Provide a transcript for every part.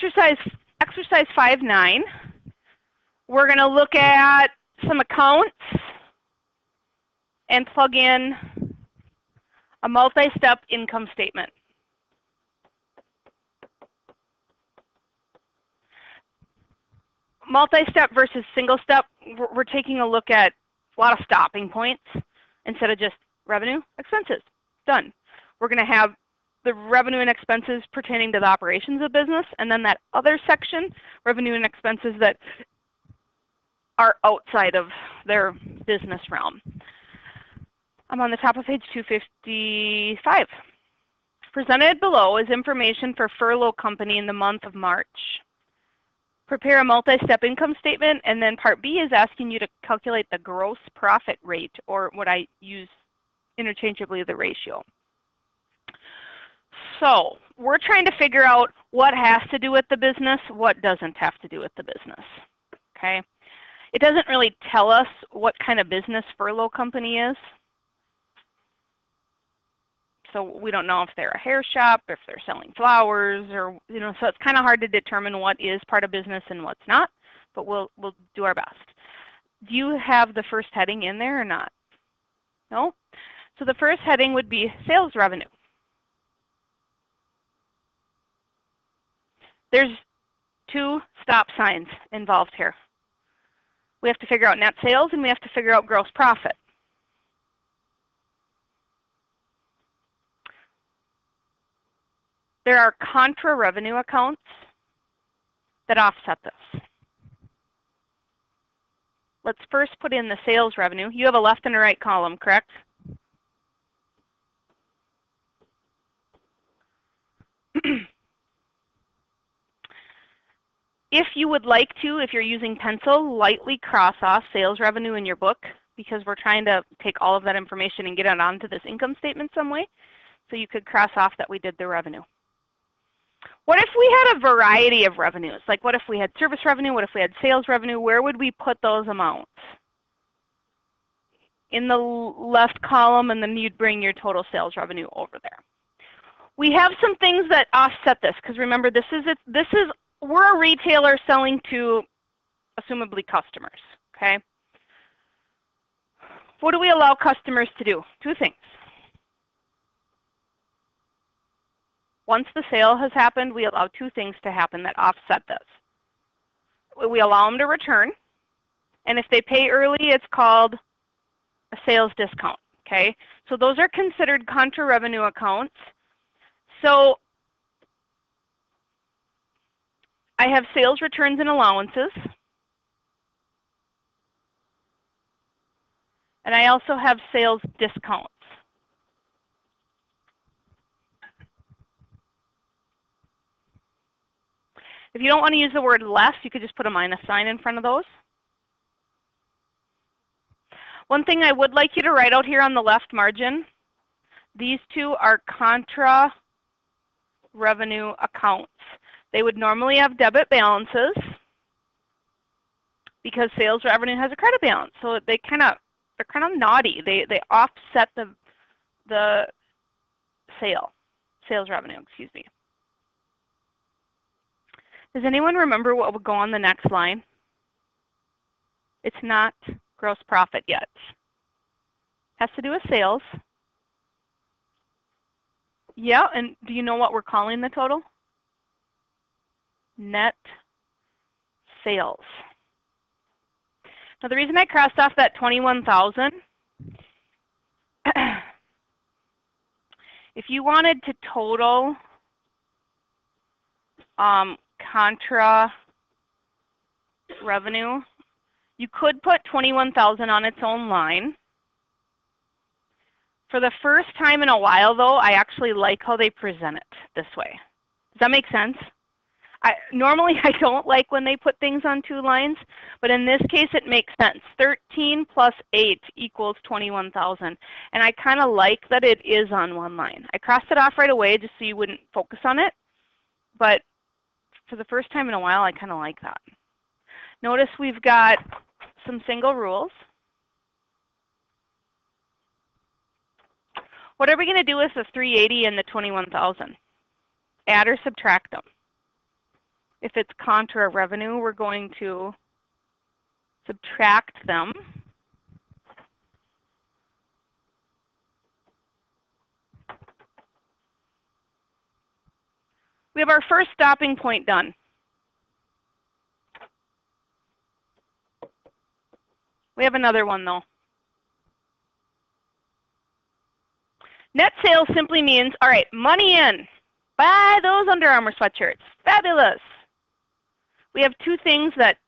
exercise 5.9, we're going to look at some accounts and plug in a multi-step income statement. Multi-step versus single-step, we're taking a look at a lot of stopping points instead of just revenue, expenses. Done. We're going to have the revenue and expenses pertaining to the operations of business, and then that other section, revenue and expenses that are outside of their business realm. I'm on the top of page 255. Presented below is information for furlough company in the month of March. Prepare a multi-step income statement, and then part B is asking you to calculate the gross profit rate, or what I use interchangeably, the ratio. So we're trying to figure out what has to do with the business, what doesn't have to do with the business. Okay? It doesn't really tell us what kind of business furlough company is. So we don't know if they're a hair shop, if they're selling flowers, or, so it's kind of hard to determine what is part of business and what's not, but we'll do our best. Do you have the first heading in there or not? No? So the first heading would be sales revenue. There's two stop signs involved here. We have to figure out net sales and we have to figure out gross profit. There are contra revenue accounts that offset this. Let's first put in the sales revenue. You have a left and a right column, correct? If you would like to, if you're using pencil, lightly cross off sales revenue in your book, because we're trying to take all of that information and get it onto this income statement some way. So you could cross off that we did the revenue. What if we had a variety of revenues? Like what if we had service revenue? What if we had sales revenue? Where would we put those amounts? In the left column, and then you'd bring your total sales revenue over there. We have some things that offset this, because remember, we're a retailer selling to, assumably, customers, okay? What do we allow customers to do? Two things. Once the sale has happened, we allow two things to happen that offset this. We allow them to return, and if they pay early, it's called a sales discount, okay? So those are considered contra revenue accounts. So I have sales returns and allowances. And I also have sales discounts. If you don't want to use the word less, you could just put a minus sign in front of those. One thing I would like you to write out here on the left margin, these two are contra revenue accounts. They would normally have debit balances because sales revenue has a credit balance. So they're kind of naughty. They offset the sales revenue, excuse me. Does anyone remember what would go on the next line? It's not gross profit yet. Has to do with sales. Yeah, and do you know what we're calling the total? Net sales. Now the reason I crossed off that 21,000, if you wanted to total contra revenue, you could put 21,000 on its own line. For the first time in a while, though, I actually like how they present it this way. Does that make sense? Normally, I don't like when they put things on two lines, but in this case, it makes sense. 13 plus 8 equals 21,000, and I kind of like that it is on one line. I crossed it off right away just so you wouldn't focus on it, but for the first time in a while, I kind of like that. Notice we've got some single rules. What are we going to do with the 380 and the 21,000? Add or subtract them? If it's contra revenue, we're going to subtract them. We have our first stopping point done. We have another one though. Net sales simply means, all right, money in. Buy those Under Armour sweatshirts. Fabulous. We have two things that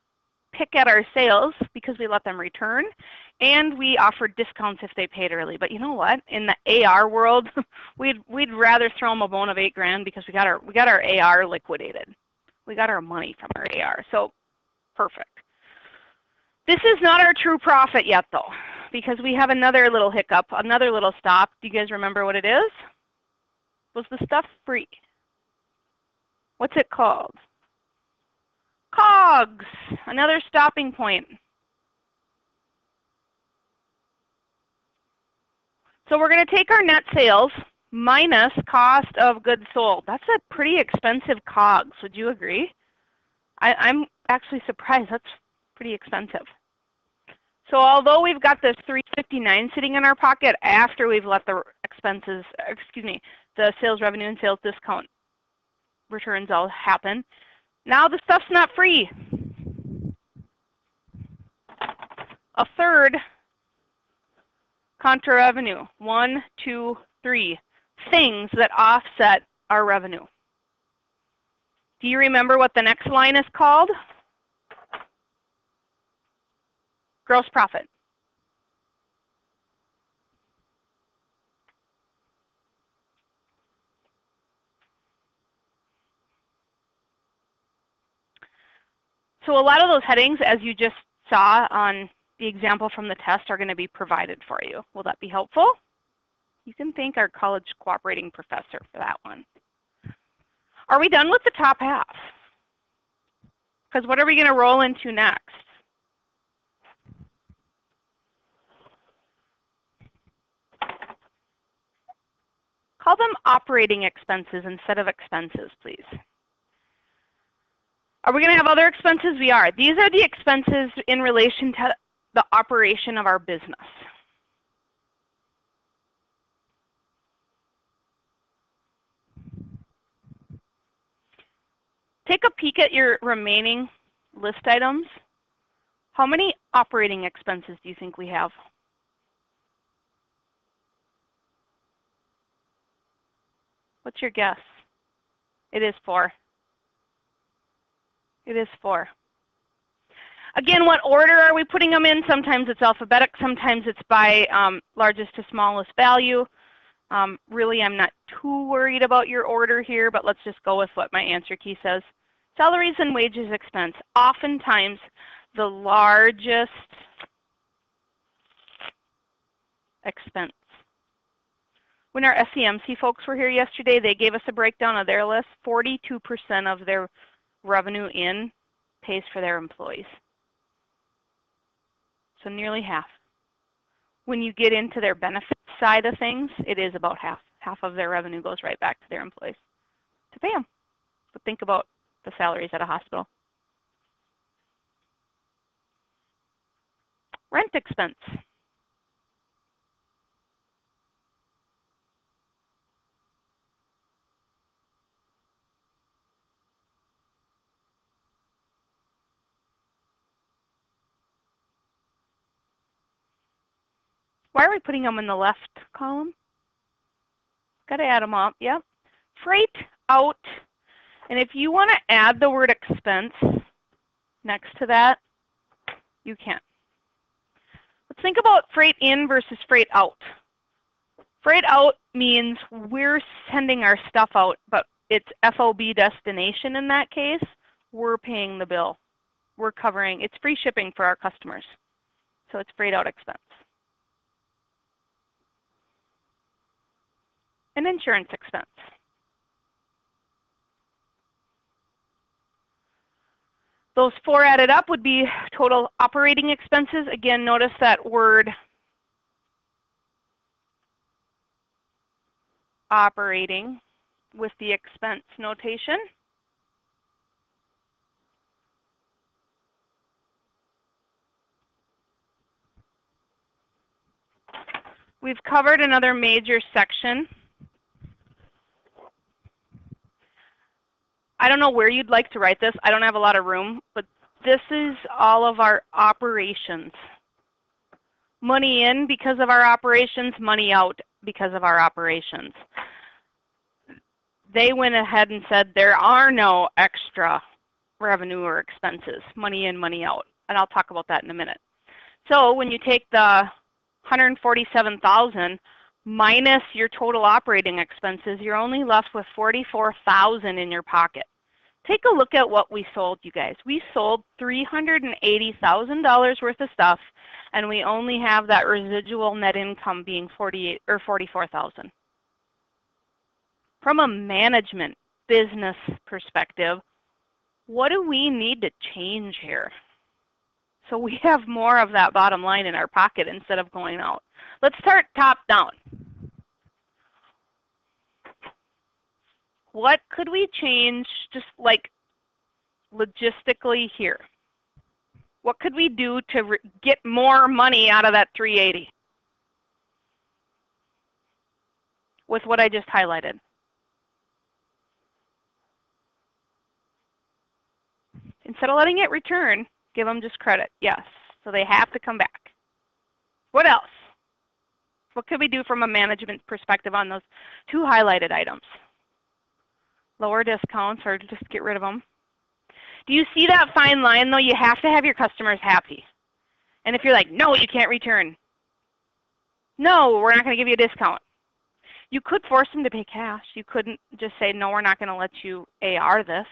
pick at our sales because we let them return, and we offer discounts if they paid early. But you know what? In the AR world, we'd rather throw them a bone of $8,000 because we got our AR liquidated. We got our money from our AR. So perfect. This is not our true profit yet though, because we have another little hiccup, another little stop. Do you guys remember what it is? Was the stuff free? What's it called? COGS, another stopping point. So we're going to take our net sales minus cost of goods sold. That's a pretty expensive COGS. Would you agree? I'm actually surprised. That's pretty expensive. So although we've got this $359 sitting in our pocket after we've let the expenses, the sales revenue and sales discount returns all happen, now the stuff's not free. A third contra revenue, 1, 2, 3 things that offset our revenue. Do you remember what the next line is called? Gross profit. So a lot of those headings, as you just saw on the example from the test, are going to be provided for you. Will that be helpful? You can thank our college cooperating professor for that one. Are we done with the top half? Because what are we going to roll into next? Call them operating expenses instead of expenses, please. Are we going to have other expenses? We are. These are the expenses in relation to the operation of our business. Take a peek at your remaining list items. How many operating expenses do you think we have? What's your guess? It is 4. It is 4. Again, what order are we putting them in? Sometimes it's alphabetic, sometimes it's by largest to smallest value. Really, I'm not too worried about your order here, but let's just go with what my answer key says. Salaries and wages expense, oftentimes the largest expense. When our SEMC folks were here yesterday, they gave us a breakdown of their list. 42% of their revenue in pays for their employees. So nearly half. When you get into their benefits side of things, it is about half. Half of their revenue goes right back to their employees to pay them. So think about the salaries at a hospital. Rent expense. Why are we putting them in the left column? Got to add them up. Yep. Freight out. And if you want to add the word expense next to that, you can. Let's think about freight in versus freight out. Freight out means we're sending our stuff out, but it's FOB destination in that case. We're paying the bill. We're covering. It's free shipping for our customers. So it's freight out expense. And insurance expense. Those 4 added up would be total operating expenses. Again, notice that word operating with the expense notation. we've covered another major section. I don't know where you'd like to write this. I don't have a lot of room, but this is all of our operations. Money in because of our operations, money out because of our operations. They went ahead and said there are no extra revenue or expenses, money in, money out. And I'll talk about that in a minute. So when you take the 147,000 minus your total operating expenses, you're only left with 44,000 in your pocket. Take a look at what we sold, you guys. We sold $380,000 worth of stuff, and we only have that residual net income being 48 or 44,000. From a management business perspective, what do we need to change here? So we have more of that bottom line in our pocket instead of going out. Let's start top down. What could we change just like logistically here? What could we do to get more money out of that 380 with what I just highlighted? Instead of letting it return, give them just credit. Yes, so they have to come back. What else? What could we do from a management perspective on those two highlighted items? Lower discounts or just get rid of them. Do you see that fine line though? You have to have your customers happy. And if you're like, no, you can't return. No, we're not going to give you a discount. You could force them to pay cash. You couldn't just say, no, we're not going to let you AR this.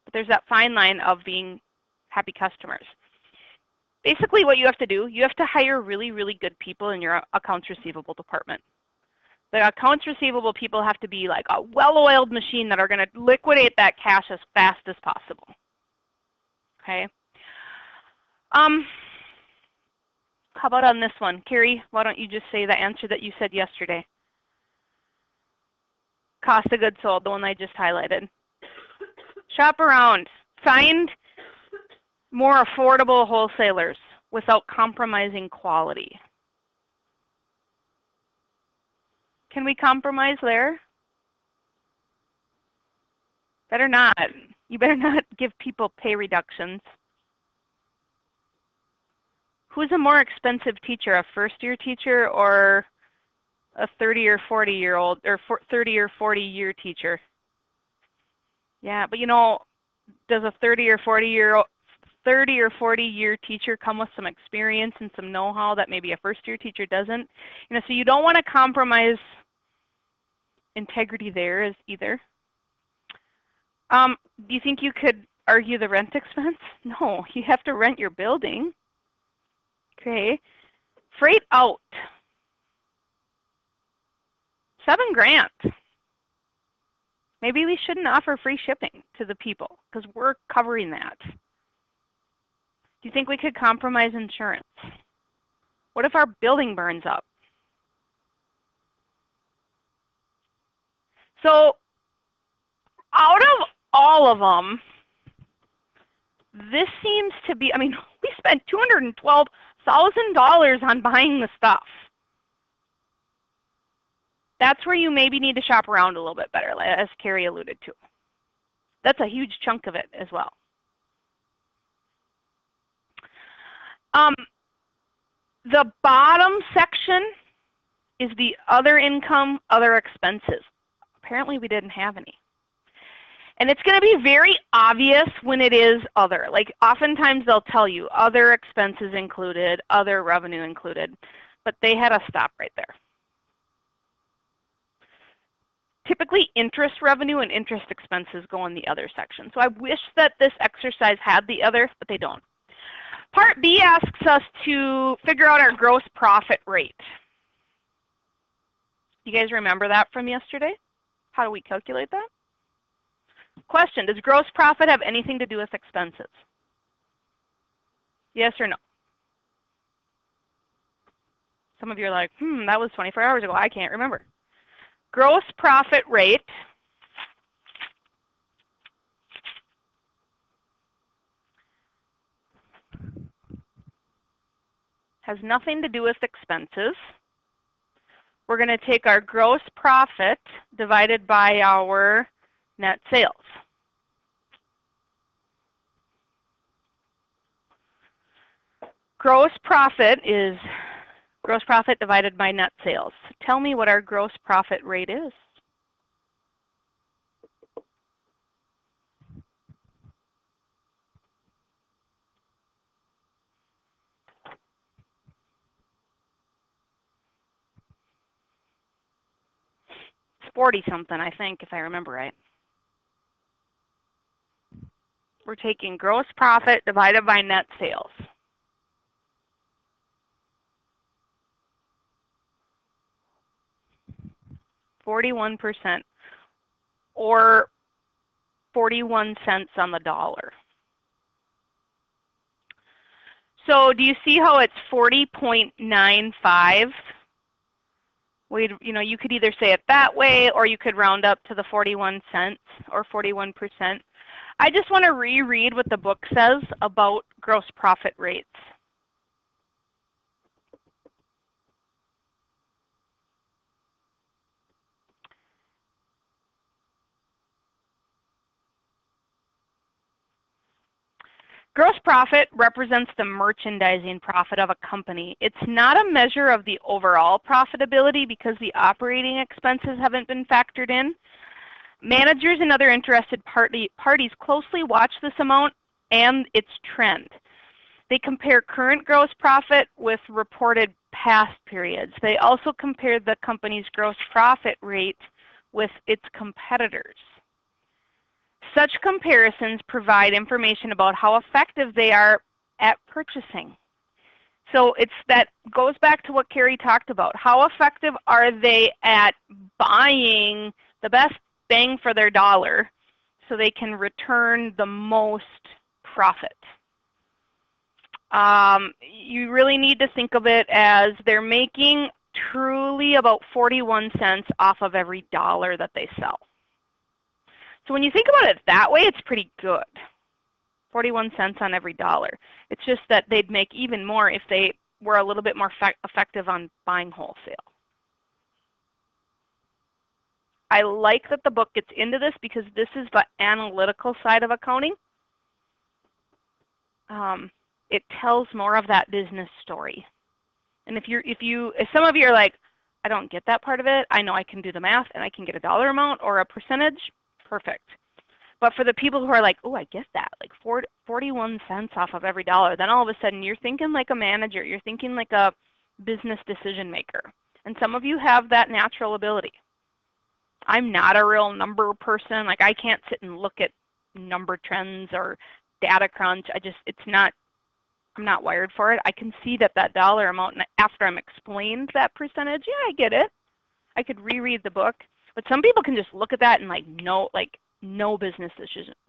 But there's that fine line of being happy customers. Basically what you have to do, you have to hire really, really good people in your accounts receivable department. The accounts receivable people have to be like a well-oiled machine that are going to liquidate that cash as fast as possible. Okay. How about on this one? Carrie, why don't you just say the answer that you said yesterday? Cost of goods sold, the one I just highlighted. Shop around. Find more affordable wholesalers without compromising quality. Can we compromise there? Better not. You better not give people pay reductions. Who's a more expensive teacher, a first-year teacher or a 30 or 40-year-old or 30 or 40-year teacher? Yeah, but you know, does a 30 or 40-year teacher come with some experience and some know-how that maybe a first-year teacher doesn't? You know, so you don't want to compromise integrity there as either. Do you think you could argue the rent expense? No, you have to rent your building. Okay. Freight out. $7,000. Maybe we shouldn't offer free shipping to the people because we're covering that. Do you think we could compromise insurance? What if our building burns up? So out of all of them, this seems to be, I mean, we spent $212,000 on buying the stuff. That's where you maybe need to shop around a little bit better, as Carrie alluded to. That's a huge chunk of it as well. The bottom section is the other income, other expenses. Apparently we didn't have any. And it's going to be very obvious when it is other. Like oftentimes they'll tell you other expenses included, other revenue included, but they had a stop right there. Typically interest revenue and interest expenses go in the other section. So I wish that this exercise had the other, but they don't. Part B asks us to figure out our gross profit rate. You guys remember that from yesterday? How do we calculate that? Question, does gross profit have anything to do with expenses? Yes or no? Some of you are like, that was 24 hours ago. I can't remember. Gross profit rate has nothing to do with expenses. We're going to take our gross profit divided by our net sales. Gross profit is gross profit divided by net sales. Tell me what our gross profit rate is. It's 40-something, I think, if I remember right. We're taking gross profit divided by net sales. $41%, or 41 cents on the dollar. So do you see how it's 40.95? You could either say it that way, or you could round up to the 41 cents or 41%. I just want to reread what the book says about gross profit rates. Gross profit represents the merchandising profit of a company. It's not a measure of the overall profitability because the operating expenses haven't been factored in. Managers and other interested parties closely watch this amount and its trend. They compare current gross profit with reported past periods. They also compare the company's gross profit rate with its competitors. Such comparisons provide information about how effective they are at purchasing. So that goes back to what Carrie talked about. How effective are they at buying the best bang for their dollar so they can return the most profit? You really need to think of it as they're making truly about 41 cents off of every dollar that they sell. So when you think about it that way, it's pretty good. 41 cents on every dollar. It's just that they'd make even more if they were a little bit more effective on buying wholesale. I like that the book gets into this because this is the analytical side of accounting. It tells more of that business story. And if some of you are like, I don't get that part of it, I know I can do the math and I can get a dollar amount or a percentage, perfect. But for the people who are like, oh, I get that, like 41 cents off of every dollar, then all of a sudden you're thinking like a manager, you're thinking like a business decision maker. And some of you have that natural ability. I'm not a real number person. Like I can't sit and look at number trends or data crunch. I'm not wired for it. I can see that dollar amount, and after I'm explained that percentage, yeah, I get it. I could reread the book. But some people can just look at that and no business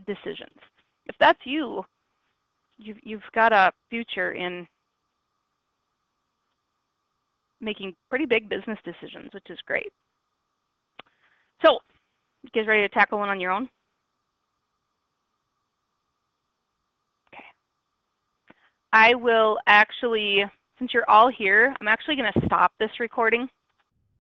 decisions. If that's you, you've got a future in making pretty big business decisions, which is great. So, you guys ready to tackle one on your own? Okay. I will actually, since you're all here, I'm actually going to stop this recording